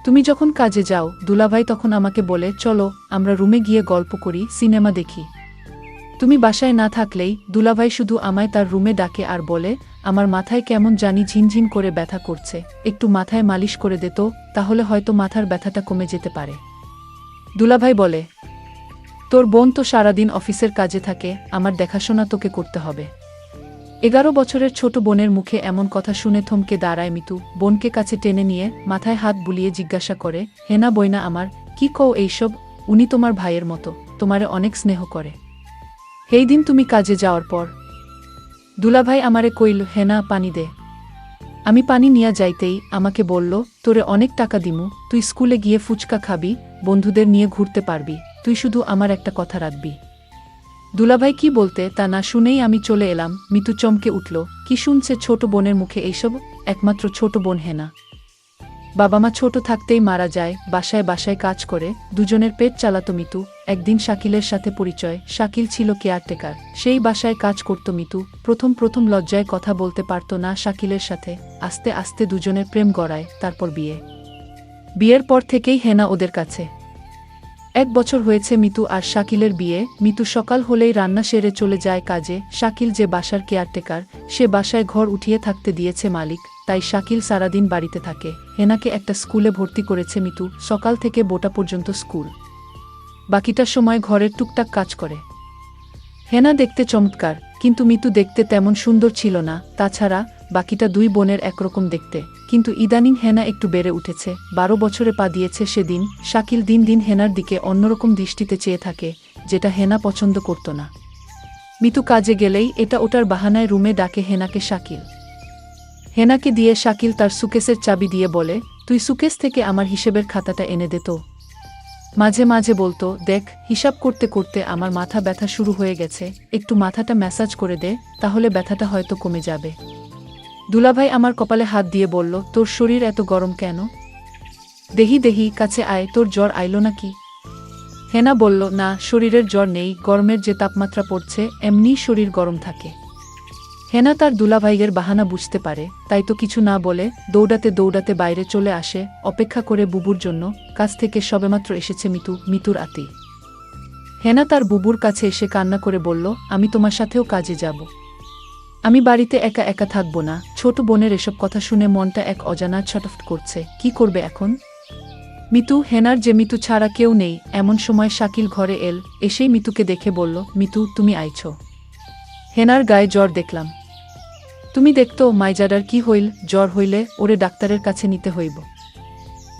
তুমি যখন কাজে যাও দুলাভাই তখন আমাকে বলে চলো আমরা রুমে গিয়ে গল্প করি, সিনেমা দেখি। তুমি বাসায় না থাকলেই দুলাভাই শুধু আমায় তার রুমে ডাকে আর বলে আমার মাথায় কেমন জানি ঝিনঝিন করে ব্যথা করছে, একটু মাথায় মালিশ করে দে তো, তাহলে হয়তো মাথার ব্যথাটা কমে যেতে পারে। দুলাভাই বলে তোর বোন তো সারাদিন অফিসের কাজে থাকে, আমার দেখাশোনা তোকে করতে হবে। 11 বছরের ছোট বোনের মুখে এমন কথা শুনে থমকে দাঁড়ায় মিতু, বোনকে কাছে টেনে নিয়ে মাথায় হাত বুলিয়ে জিজ্ঞাসা করে হেনা বইনা আমার, কি কও এইসব? উনি তোমার ভাইয়ের মতো, তোমারে অনেক স্নেহ করে। সেই দিন তুমি কাজে যাওয়ার পর দুলাভাই আমারে কইল হেনা পানি দে। আমি পানি নিয়া যাইতেই আমাকে বলল তোরে অনেক টাকা দিমু, তুই স্কুলে গিয়ে ফুচকা খাবি, বন্ধুদের নিয়ে ঘুরতে পারবি, তুই শুধু আমার একটা কথা রাখবি। দুলাভাই কি বলতে তা না শুনেই আমি চলে এলাম। মিতু চমকে উঠল, কি শুনছে ছোট বোনের মুখে এইসব? একমাত্র ছোট বোন হেনা। বাবা মা ছোট থাকতেই মারা যায়, বাসায় বাসায় কাজ করে দুজনের পেট চালাতো মিতু। একদিন শাকিলের সাথে পরিচয়, শাকিল ছিল কেয়ারটেকার, সেই বাসায় কাজ করত মিতু। প্রথম প্রথম লজ্জায় কথা বলতে পারত না শাকিলের সাথে, আস্তে আস্তে দুজনের প্রেম গড়ায়, তারপর বিয়ে। বিয়ের পর থেকেই হেনা ওদের কাছে। 1 বছর হয়েছে মিতু আর শাকিলের বিয়ে। মিতু সকাল হলেই রান্না সেরে চলে যায় কাজে। শাকিল যে বাসার কেয়ারটেকার, সে বাসায় ঘর উঠিয়ে থাকতে দিয়েছে মালিক, তাই শাকিল সারাদিন বাড়িতে থাকে। হেনাকে একটা স্কুলে ভর্তি করেছে মিতু, সকাল থেকে বোটা পর্যন্ত স্কুল, বাকিটা সময় ঘরের টুকটাক কাজ করে। হেনা দেখতে চমৎকার, কিন্তু মিতু দেখতে তেমন সুন্দর ছিল না। তাছাড়া বাকিটা 2 বোনের একরকম দেখতে, কিন্তু ইদানিং হেনা একটু বেড়ে উঠেছে। 12 বছরে পা দিয়েছে সেদিন। শাকিল দিন দিন হেনার দিকে অন্যরকম দৃষ্টিতে চেয়ে থাকে, যেটা হেনা পছন্দ করত না। মিতু কাজে গেলেই এটা ওটার বাহানায় রুমে ডাকে হেনাকে শাকিল। হেনাকে দিয়ে শাকিল তার সুকেসের চাবি দিয়ে বলে তুই সুকেস থেকে আমার হিসেবের খাতাটা এনে দে তো। মাঝে মাঝে বলতো দেখ, হিসাব করতে করতে আমার মাথা ব্যথা শুরু হয়ে গেছে, একটু মাথাটা ম্যাসাজ করে দে, তাহলে ব্যথাটা হয়তো কমে যাবে। দুলাভাই আমার কপালে হাত দিয়ে বলল তোর শরীর এত গরম কেন? দেহি দেহি কাছে আয়, তোর জ্বর আইলো নাকি? হেনা বলল না, শরীরের জ্বর নেই, গরমের যে তাপমাত্রা পড়ছে এমনিই শরীর গরম থাকে। হেনা তার দুলাভাইয়ের বাহানা বুঝতে পারে, তাই তো কিছু না বলে দৌড়াতে দৌড়াতে বাইরে চলে আসে, অপেক্ষা করে বুবুর জন্য। কাছ থেকে সবেমাত্র এসেছে মিতুর আতি। হেনা তার বুবুর কাছে এসে কান্না করে বলল আমি তোমার সাথেও কাজে যাব। আমি বাড়িতে একা একা থাকবো না। ছোট বোনের এসব কথা শুনে মনটা এক অজানা ছটফট করছে, কি করবে এখন মিতু? হেনার যে মিতু ছাড়া কেউ নেই। এমন সময় শাকিল ঘরে এসেই মিতুকে দেখে বলল মিতু তুমি আইছো? হেনার গায়ে জ্বর দেখলাম। তুমি দেখতো মাইজাডার কি হইল, জ্বর হইলে ওরে ডাক্তারের কাছে নিতে হইব।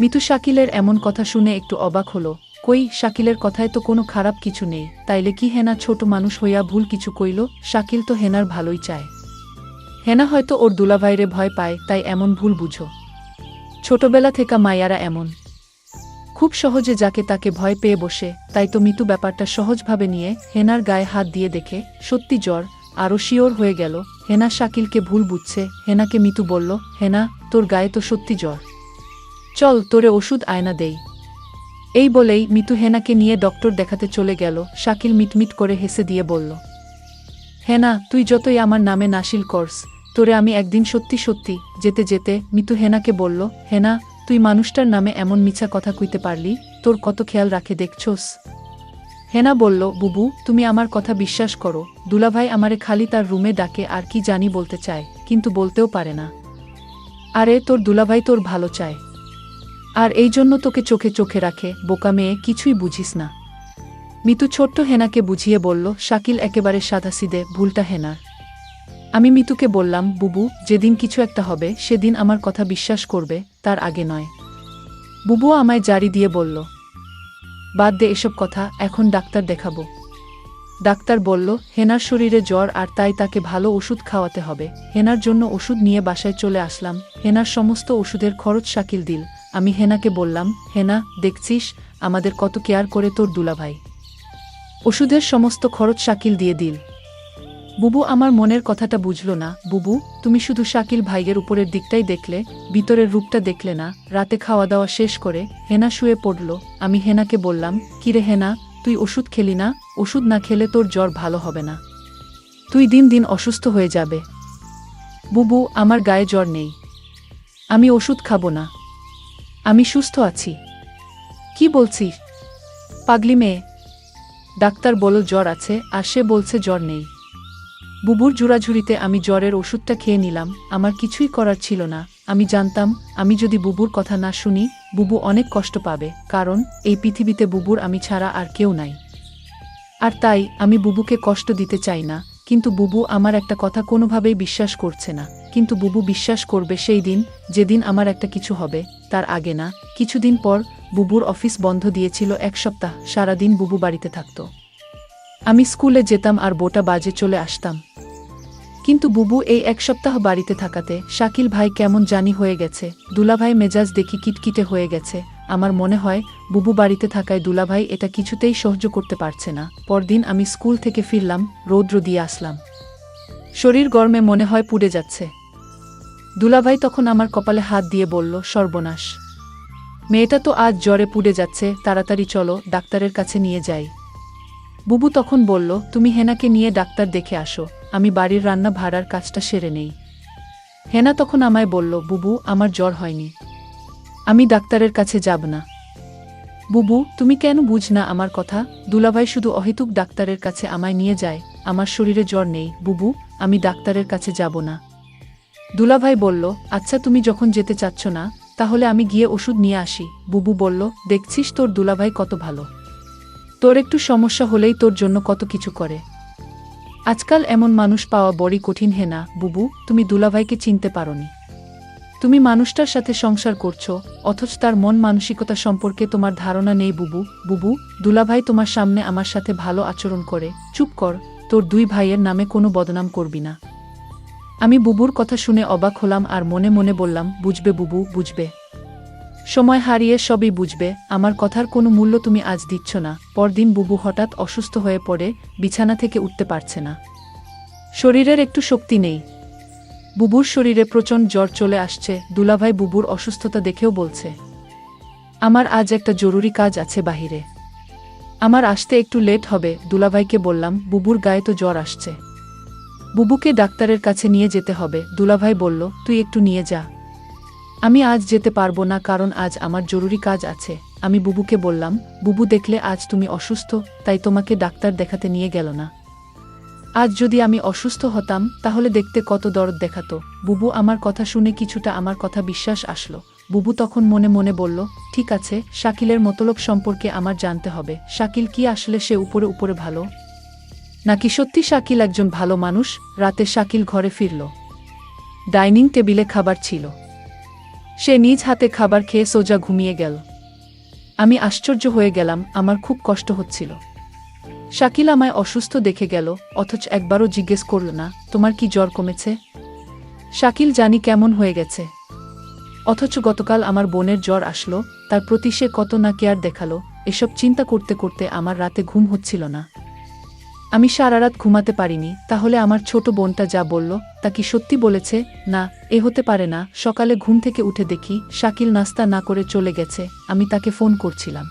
মিতু শাকিলের এমন কথা শুনে একটু অবাক হলো। কই, শাকিলের কথায় তো কোনো খারাপ কিছু নেই, তাইলে কি হেনা ছোট মানুষ হইয়া ভুল কিছু কইল? শাকিল তো হেনার ভালোই চায়। হেনা হয়তো ওর দুলাভাইরে ভয় পায়, তাই এমন ভুল বুঝো। ছোটবেলা থেকে মাইয়ারা এমন, খুব সহজে যাকে তাকে ভয় পেয়ে বসে। তাই তো মিতু ব্যাপারটা সহজভাবে নিয়ে হেনার গায়ে হাত দিয়ে দেখে সত্যি জ্বর, আরও শিওর হয়ে গেল হেনা শাকিলকে ভুল বুঝছে। হেনাকে মিতু বলল হেনা তোর গায়ে তো সত্যি জ্বর, চল তোরে ওষুধ আয়না দেই। এই বলেই মিতু হেনাকে নিয়ে ডক্টর দেখাতে চলে গেল। শাকিল মিটমিট করে হেসে দিয়ে বলল হেনা তুই যতই আমার নামে নাশিল করস, তোরে আমি একদিন সত্যি সত্যি। যেতে যেতে মিতু হেনাকে বলল হেনা তুই মানুষটার নামে এমন মিছা কথা কইতে পারলি, তোর কত খেয়াল রাখে দেখছোস। হেনা বলল বুবু তুমি আমার কথা বিশ্বাস করো, দুলাভাই আমারে খালি তার রুমে ডাকে আর কি জানি বলতে চায়, কিন্তু বলতেও পারে না। আরে তোর দুলাভাই তোর ভালো চায়, আর এই জন্য তোকে চোখে চোখে রাখে, বোকা মেয়ে, কিছুই বুঝিস না। মিতু ছোট্ট হেনাকে বুঝিয়ে বলল। শাকিল একেবারে সাদাসিদে, ভুলটা হেনার। আমি মিতুকে বললাম বুবু যেদিন কিছু একটা হবে সেদিন আমার কথা বিশ্বাস করবে, তার আগে নয়। বুবুও আমায় জারি দিয়ে বলল বাদ দে এসব কথা, এখন ডাক্তার দেখাবো। ডাক্তার বলল হেনার শরীরে জ্বর আর তাই তাকে ভালো ওষুধ খাওয়াতে হবে। হেনার জন্য ওষুধ নিয়ে বাসায় চলে আসলাম। হেনার সমস্ত ওষুধের খরচ শাকিল দিল। আমি হেনাকে বললাম হেনা দেখছিস আমাদের কত কেয়ার করে তোর দুলাভাই, ওষুধের সমস্ত খরচ শাকিল দিয়ে দিল। বুবু আমার মনের কথাটা বুঝল না। বুবু তুমি শুধু শাকিল ভাইয়ের উপরের দিকটাই দেখলে, ভিতরের রূপটা দেখলে না। রাতে খাওয়া দাওয়া শেষ করে হেনা শুয়ে পড়ল। আমি হেনাকে বললাম কিরে হেনা তুই ওষুধ খেলি না? ওষুধ না খেলে তোর জ্বর ভালো হবে না, তুই দিন দিন অসুস্থ হয়ে যাবে। বুবু আমার গায়ে জ্বর নেই, আমি ওষুধ খাবো না। আমি সুস্থ আছি। কি বলছিস? পাগলি মেয়ে। ডাক্তার বলল জ্বর আছে, আর সে বলছে জ্বর নেই। বুবুর জোড়াঝুড়িতে আমি জ্বরের ওষুধটা খেয়ে নিলাম। আমার কিছুই করার ছিল না। আমি জানতাম, আমি যদি বুবুর কথা না শুনি, বুবু অনেক কষ্ট পাবে, কারণ এই পৃথিবীতে বুবুর আমি ছাড়া আর কেউ নাই। আর তাই আমি বুবুকে কষ্ট দিতে চাই না, কিন্তু বুবু আমার একটা কথা কোনোভাবেই বিশ্বাস করছে না। কিন্তু বুবু বিশ্বাস করবে সেই দিন, যেদিন আমার একটা কিছু হবে, তার আগে না। কিছুদিন পর বুবুর অফিস বন্ধ দিয়েছিল 1 সপ্তাহ। সারাদিন বুবু বাড়িতে থাকত। আমি স্কুলে যেতাম আর 2টা বাজে চলে আসতাম। কিন্তু বুবু এই 1 সপ্তাহ বাড়িতে থাকাতে শাকিল ভাই কেমন জানি হয়ে গেছে। দুলাভাই মেজাজ দেখি কিটকিটে হয়ে গেছে। আমার মনে হয় বুবু বাড়িতে থাকায় দুলাভাই এটা কিছুতেই সহ্য করতে পারছে না। পরদিন আমি স্কুল থেকে ফিরলাম, রৌদ্র দিয়ে আসলাম। শরীর গরমে মনে হয় পুড়ে যাচ্ছে। দুলাভাই তখন আমার কপালে হাত দিয়ে বলল, সর্বনাশ, মেয়েটা তো আজ জ্বরে পুড়ে যাচ্ছে, তাড়াতাড়ি চলো, ডাক্তারের কাছে নিয়ে যাই। বুবু তখন বলল, তুমি হেনাকে নিয়ে ডাক্তার দেখে আসো, আমি বাড়ির রান্না ভাড়ার কাজটা সেরে নেই। হেনা তখন আমায় বলল, বুবু, আমার জ্বর হয়নি, আমি ডাক্তারের কাছে যাব না। বুবু, তুমি কেন বুঝ না আমার কথা? দুলাভাই শুধু অহেতুক ডাক্তারের কাছে আমায় নিয়ে যায়। আমার শরীরে জ্বর নেই বুবু, আমি ডাক্তারের কাছে যাব না। দুলাভাই বলল, আচ্ছা তুমি যখন যেতে চাচ্ছ না, তাহলে আমি গিয়ে ওষুধ নিয়ে আসি। বুবু বলল, দেখছিস তোর দুলাভাই কত ভালো, তোর একটু সমস্যা হলেই তোর জন্য কত কিছু করে। আজকাল এমন মানুষ পাওয়া বড়ই কঠিন। হেনা, বুবু, তুমি দুলাভাইকে চিনতে পারোনি। তুমি মানুষটার সাথে সংসার করছো, অথচ তার মন মানসিকতা সম্পর্কে তোমার ধারণা নেই। বুবু, বুবু, দুলাভাই তোমার সামনে আমার সাথে ভালো আচরণ করে। চুপ কর, তোর 2 ভাইয়ের নামে কোনো বদনাম করবি না। আমি বুবুর কথা শুনে অবাক হলাম আর মনে মনে বললাম, বুঝবে বুবু, বুঝবে। সময় হারিয়ে সবই বুঝবে। আমার কথার কোনো মূল্য তুমি আজ দিচ্ছ না। পরদিন বুবু হঠাৎ অসুস্থ হয়ে পড়ে, বিছানা থেকে উঠতে পারছে না। শরীরের একটু শক্তি নেই। বুবুর শরীরে প্রচণ্ড জ্বর চলে আসছে। দুলাভাই বুবুর অসুস্থতা দেখেও বলছে, আমার আজ একটা জরুরি কাজ আছে বাহিরে, আমার আসতে একটু লেট হবে। দুলাভাইকে বললাম, বুবুর গায়ে তো জ্বর আসছে, বুবুকে ডাক্তারের কাছে নিয়ে যেতে হবে। দুলাভাই বলল, তুই একটু নিয়ে যা, আমি আজ যেতে পারবো না, কারণ আজ আমার জরুরি কাজ আছে। আমি বুবুকে বললাম, বুবু দেখলে আজ তুমি অসুস্থ, তাই তোমাকে ডাক্তার দেখাতে নিয়ে গেল না। আজ যদি আমি অসুস্থ হতাম, তাহলে দেখতে কত দরদ দেখাতো। বুবু আমার কথা শুনে কিছুটা আমার কথা বিশ্বাস আসলো। বুবু তখন মনে মনে বলল, ঠিক আছে, শাকিলের মতলব সম্পর্কে আমার জানতে হবে। শাকিল কি আসলে সে উপরে উপরে ভালো, নাকি সত্যি শাকিল একজন ভালো মানুষ? রাতে শাকিল ঘরে ফিরল। ডাইনিং টেবিলে খাবার ছিল। সে নিজ হাতে খাবার খেয়ে সোজা ঘুমিয়ে গেল। আমি আশ্চর্য হয়ে গেলাম, আমার খুব কষ্ট হচ্ছিল। শাকিল আমায় অসুস্থ দেখে গেল, অথচ একবারও জিজ্ঞেস করল না, তোমার কি জ্বর কমেছে? শাকিল জানি কেমন হয়ে গেছে। অথচ গতকাল আমার বোনের জ্বর আসলো, তার প্রতি সে কত না কেয়ার দেখালো। এসব চিন্তা করতে করতে আমার রাতে ঘুম হচ্ছিল না। আমি সারা রাত ঘুমাতে পারিনি। তাহলে আমার ছোট বোনটা যা বলল, তা কি সত্যি বলেছে? না, এ হতে পারে না। সকালে ঘুম থেকে উঠে দেখি শাকিল নাস্তা না করে চলে গেছে। আমি তাকে ফোন করছিলাম।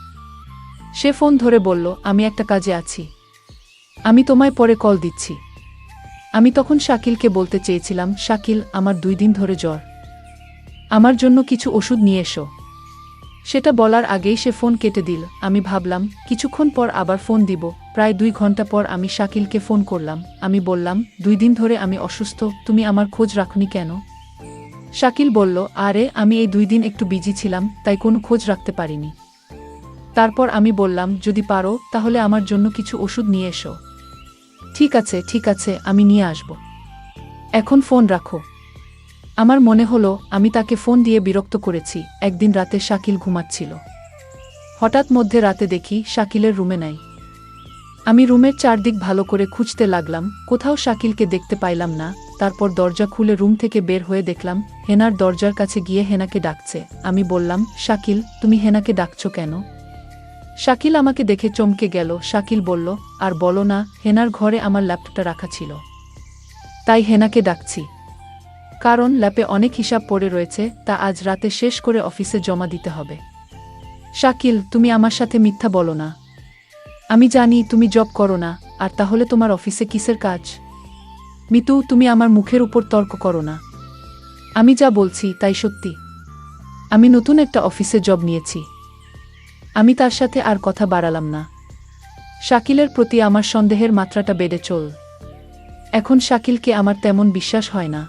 সে ফোন ধরে বলল, আমি একটা কাজে আছি, আমি তোমায় পরে কল দিচ্ছি। আমি তখন শাকিলকে বলতে চেয়েছিলাম, শাকিল, আমার 2 দিন ধরে জ্বর, আমার জন্য কিছু ওষুধ নিয়ে এসো। সেটা বলার আগেই সে ফোন কেটে দিল। আমি ভাবলাম কিছুক্ষণ পর আবার ফোন দিব। প্রায় 2 ঘন্টা পর আমি শাকিলকে ফোন করলাম। আমি বললাম, 2 দিন ধরে আমি অসুস্থ, তুমি আমার খোঁজ রাখনি কেন? শাকিল বলল, আরে আমি এই 2 দিন একটু বিজি ছিলাম, তাই কোনো খোঁজ রাখতে পারিনি। তারপর আমি বললাম, যদি পারো তাহলে আমার জন্য কিছু ওষুধ নিয়ে এসো। ঠিক আছে, ঠিক আছে, আমি নিয়ে আসব। এখন ফোন রাখো। আমার মনে হলো আমি তাকে ফোন দিয়ে বিরক্ত করেছি। একদিন রাতে শাকিল ঘুমাচ্ছিল। হঠাৎ মধ্যে রাতে দেখি শাকিলের রুমে নাই। আমি রুমের চারদিক ভালো করে খুঁজতে লাগলাম, কোথাও শাকিলকে দেখতে পাইলাম না। তারপর দরজা খুলে রুম থেকে বের হয়ে দেখলাম হেনার দরজার কাছে গিয়ে হেনাকে ডাকছে। আমি বললাম, শাকিল, তুমি হেনাকে ডাকছো কেন? শাকিল আমাকে দেখে চমকে গেল। শাকিল বলল, আর বলো না, হেনার ঘরে আমার ল্যাপটপটা রাখা ছিল, তাই হেনাকে ডাকছি। কারণ ল্যাপে অনেক হিসাব পড়ে রয়েছে, তা আজ রাতে শেষ করে অফিসে জমা দিতে হবে। শাকিল, তুমি আমার সাথে মিথ্যা বলো না। আমি জানি তুমি জব করো না, আর তাহলে তোমার অফিসে কিসের কাজ? মিতু, তুমি আমার মুখের উপর তর্ক করো না। আমি যা বলছি তাই সত্যি। আমি নতুন একটা অফিসে জব নিয়েছি। আমি তার সাথে আর কথা বাড়ালাম না। শাকিলের প্রতি আমার সন্দেহের মাত্রাটা বেড়ে চল। এখন শাকিলকে আমার তেমন বিশ্বাস হয় না।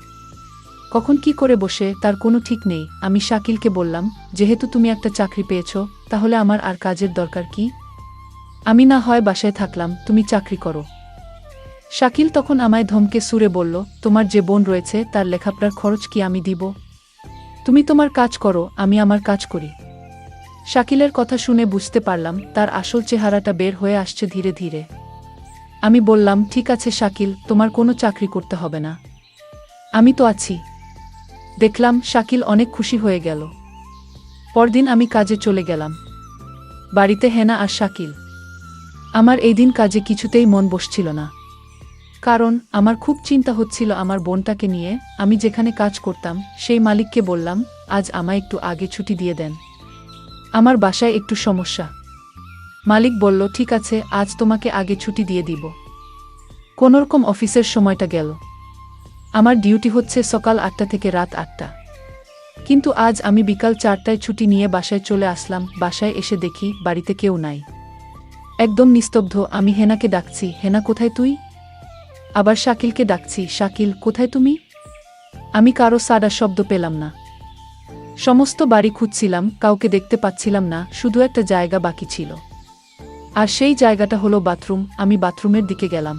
কখন কি করে বসে তার কোনো ঠিক নেই। আমি শাকিলকে বললাম, যেহেতু তুমি একটা চাকরি পেয়েছ, তাহলে আমার আর কাজের দরকার কি? আমি না হয় বাসায় থাকলাম, তুমি চাকরি করো। শাকিল তখন আমায় ধমকে সুরে বলল, তোমার যে বোন রয়েছে তার লেখাপড়ার খরচ কি আমি দিব? তুমি তোমার কাজ করো, আমি আমার কাজ করি। শাকিলের কথা শুনে বুঝতে পারলাম তার আসল চেহারাটা বের হয়ে আসছে ধীরে ধীরে। আমি বললাম, ঠিক আছে শাকিল, তোমার কোনো চাকরি করতে হবে না, আমি তো আছি। দেখলাম শাকিল অনেক খুশি হয়ে গেল। পরদিন আমি কাজে চলে গেলাম। বাড়িতে হেনা আর শাকিল। আমার এই দিন কাজে কিছুতেই মন বসছিল না। কারণ আমার খুব চিন্তা হচ্ছিল আমার বোনটাকে নিয়ে। আমি যেখানে কাজ করতাম সেই মালিককে বললাম, আজ আমায় একটু আগে ছুটি দিয়ে দেন, আমার বাসায় একটু সমস্যা। মালিক বলল, ঠিক আছে, আজ তোমাকে আগে ছুটি দিয়ে দিব। কোনোরকম অফিসের সময়টা গেল। আমার ডিউটি হচ্ছে সকাল ৮টা থেকে রাত ৮টা। কিন্তু আজ আমি বিকাল ৪টায় ছুটি নিয়ে বাসায় চলে আসলাম। বাসায় এসে দেখি বাড়িতে কেউ নাই, একদম নিস্তব্ধ। আমি হেনাকে ডাকছি, হেনা কোথায় তুই? আবার শাকিলকে ডাকছি, শাকিল কোথায় তুমি? আমি কারো সাড়া শব্দ পেলাম না। সমস্ত বাড়ি খুঁজছিলাম, কাউকে দেখতে পাচ্ছিলাম না। শুধু একটা জায়গা বাকি ছিল, আর সেই জায়গাটা হলো বাথরুম। আমি বাথরুমের দিকে গেলাম।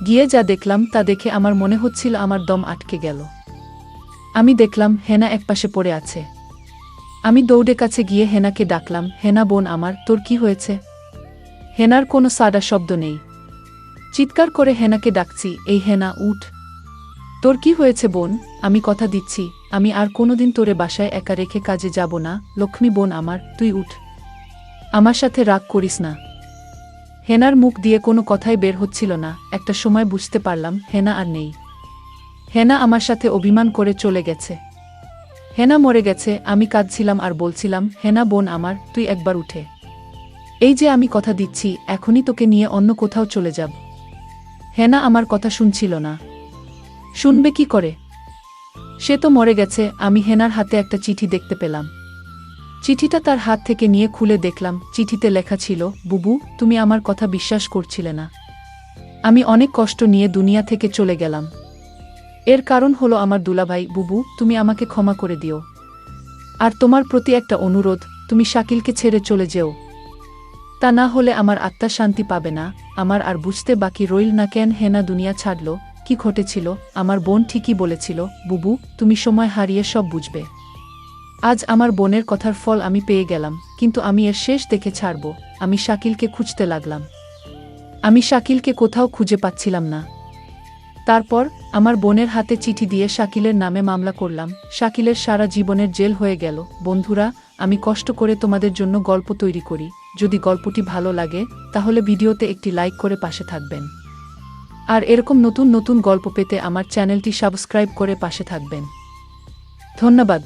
গিয়ে যা দেখলাম তা দেখে আমার মনে হচ্ছিল আমার দম আটকে গেল। আমি দেখলাম হেনা একপাশে পড়ে আছে। আমি দৌড়ে কাছে গিয়ে হেনাকে ডাকলাম, হেনা বোন আমার, তোর কি হয়েছে? হেনার কোনো সাড়া শব্দ নেই। চিৎকার করে হেনাকে ডাকছি, এই হেনা উঠ, তোর কি হয়েছে বোন? আমি কথা দিচ্ছি, আমি আর কোনোদিন তোরে বাসায় একা রেখে কাজে যাব না। লক্ষ্মী বোন আমার, তুই উঠ, আমার সাথে রাগ করিস না। হেনার মুখ দিয়ে কোনো কথাই বের হচ্ছিল না। একটা সময় বুঝতে পারলাম হেনা আর নেই। হেনা আমার সাথে অভিমান করে চলে গেছে। হেনা মরে গেছে। আমি কাঁদছিলাম আর বলছিলাম, হেনা বোন আমার, তুই একবার উঠে। এই যে আমি কথা দিচ্ছি, এখনই তোকে নিয়ে অন্য কোথাও চলে যাব। হেনা আমার কথা শুনছিল না। শুনবে কি করে? সে তো মরে গেছে। আমি হেনার হাতে একটা চিঠি দেখতে পেলাম। চিঠিটা তার হাত থেকে নিয়ে খুলে দেখলাম, চিঠিতে লেখা ছিল, বুবু, তুমি আমার কথা বিশ্বাস করছিলে না। আমি অনেক কষ্ট নিয়ে দুনিয়া থেকে চলে গেলাম। এর কারণ হলো আমার দুলাভাই। বুবু, তুমি আমাকে ক্ষমা করে দিও। আর তোমার প্রতি একটা অনুরোধ, তুমি শাকিলকে ছেড়ে চলে যেও। তা না হলে আমার আত্মা শান্তি পাবে না। আমার আর বুঝতে বাকি রইল না কেন হেনা দুনিয়া ছাড়ল, কি ঘটেছিল। আমার বোন ঠিকই বলেছিল, বুবু, তুমি সময় হারিয়ে সব বুঝবে। আজ আমার বোনের কথার ফল আমি পেয়ে গেলাম, কিন্তু আমি এর শেষ দেখে ছাড়ব। আমি শাকিলকে খুঁজতে লাগলাম। আমি শাকিলকে কোথাও খুঁজে পাচ্ছিলাম না। তারপর আমার বোনের হাতে চিঠি দিয়ে শাকিলের নামে মামলা করলাম। শাকিলের সারা জীবনের জেল হয়ে গেল। বন্ধুরা, আমি কষ্ট করে তোমাদের জন্য গল্প তৈরি করি। যদি গল্পটি ভালো লাগে তাহলে ভিডিওতে একটি লাইক করে পাশে থাকবেন। আর এরকম নতুন নতুন গল্প পেতে আমার চ্যানেলটি সাবস্ক্রাইব করে পাশে থাকবেন। ধন্যবাদ।